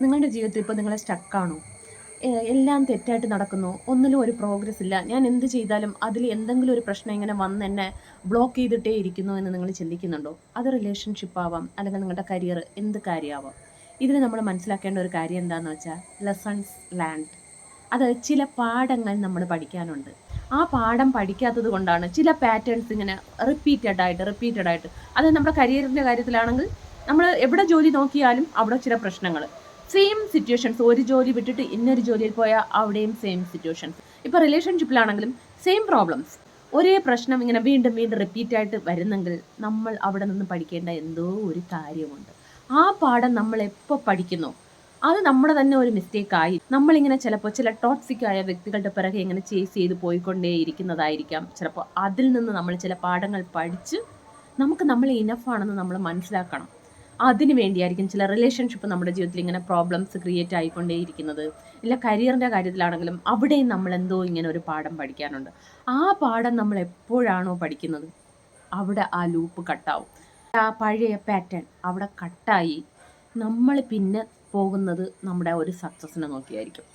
നിങ്ങളുടെ ജീവിതത്തിൽ ഇപ്പോൾ നിങ്ങൾ സ്റ്റക്കാണോ? എല്ലാം തെറ്റായിട്ട് നടക്കുന്നു, ഒന്നിലും ഒരു പ്രോഗ്രസ് ഇല്ല, ഞാൻ എന്ത് ചെയ്താലും അതിൽ എന്തെങ്കിലും ഒരു പ്രശ്നം ഇങ്ങനെ വന്ന് എന്നെ ബ്ലോക്ക് ചെയ്തിട്ടേ ഇരിക്കുന്നു എന്ന് നിങ്ങൾ ചിന്തിക്കുന്നുണ്ടോ? അത് റിലേഷൻഷിപ്പ് ആവാം, അല്ലെങ്കിൽ നിങ്ങളുടെ കരിയർ, എന്ത് കാര്യമാവാം. ഇതിൽ നമ്മൾ മനസ്സിലാക്കേണ്ട ഒരു കാര്യം എന്താണെന്ന് വെച്ചാൽ ലെസൺസ് ലേൺഡ്. അത് ചില പാഠങ്ങൾ നമ്മൾ പഠിക്കാനുണ്ട്. ആ പാഠം പഠിക്കാത്തത് കൊണ്ടാണ് ചില പാറ്റേൺസ് ഇങ്ങനെ റിപ്പീറ്റഡ് ആയിട്ട് അത് നമ്മുടെ കരിയറിൻ്റെ കാര്യത്തിലാണെങ്കിൽ നമ്മൾ എവിടെ ജോലി നോക്കിയാലും അവിടെ ചില പ്രശ്നങ്ങൾ, സെയിം സിറ്റുവേഷൻസ്. ഒരു ജോലി വിട്ടിട്ട് ഇന്നൊരു ജോലിയിൽ പോയാൽ അവിടെയും സെയിം സിറ്റുവേഷൻസ്. ഇപ്പോൾ റിലേഷൻഷിപ്പിലാണെങ്കിലും സെയിം പ്രോബ്ലംസ്, ഒരേ പ്രശ്നം ഇങ്ങനെ വീണ്ടും വീണ്ടും റിപ്പീറ്റായിട്ട് വരുന്നെങ്കിൽ നമ്മൾ അവിടെ നിന്ന് പഠിക്കേണ്ട എന്തോ ഒരു കാര്യമുണ്ട്. ആ പാഠം നമ്മൾ എപ്പോൾ പഠിക്കുന്നു അത് നമ്മുടെ തന്നെ ഒരു മിസ്റ്റേക്കായി നമ്മളിങ്ങനെ ചിലപ്പോൾ ചില ടോക്സിക് ആയ വ്യക്തികളുടെ പിറകെ ഇങ്ങനെ ചേസ് ചെയ്ത് പോയിക്കൊണ്ടേ ഇരിക്കുന്നതായിരിക്കാം. ചിലപ്പോൾ അതിൽ നിന്ന് നമ്മൾ ചില പാഠങ്ങൾ പഠിച്ച് നമുക്ക് നമ്മൾ ഇനഫാണെന്ന് നമ്മൾ മനസ്സിലാക്കണം. അതിന് വേണ്ടിയായിരിക്കും ചില റിലേഷൻഷിപ്പ് നമ്മുടെ ജീവിതത്തിൽ ഇങ്ങനെ പ്രോബ്ലംസ് ക്രിയേറ്റ് ആയിക്കൊണ്ടേയിരിക്കുന്നത്. ഇല്ല, കരിയറിൻ്റെ കാര്യത്തിലാണെങ്കിലും അവിടെയും നമ്മൾ എന്തോ ഇങ്ങനെ ഒരു പാഠം പഠിക്കാനുണ്ട്. ആ പാഠം നമ്മൾ എപ്പോഴാണോ പഠിക്കുന്നത് അവിടെ ആ ലൂപ്പ് കട്ടാവും. ആ പഴയ പാറ്റേൺ അവിടെ കട്ടായി നമ്മൾ പിന്നെ പോകുന്നത് നമ്മുടെ ഒരു സക്സസ്സിനെ നോക്കിയായിരിക്കും.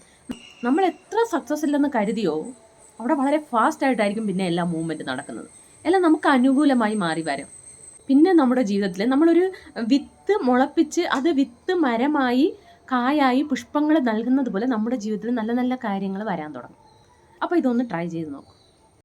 നമ്മൾ എത്ര സക്സസ് ഇല്ലെന്ന് കരുതിയോ അവിടെ വളരെ ഫാസ്റ്റായിട്ടായിരിക്കും പിന്നെ എല്ലാ മൂവ്മെൻറ്റ് നടക്കുന്നത്. എല്ലാം നമുക്ക് അനുകൂലമായി മാറി വരും. പിന്നെ നമ്മുടെ ജീവിതത്തിൽ നമ്മളൊരു വിത്ത് മുളപ്പിച്ച് അത് വിത്ത് മരമായി കായായി പുഷ്പങ്ങൾ നൽകുന്നത് പോലെ നമ്മുടെ ജീവിതത്തിൽ നല്ല നല്ല കാര്യങ്ങൾ വരാൻ തുടങ്ങും. അപ്പോൾ ഇതൊന്ന് ട്രൈ ചെയ്ത് നോക്കും.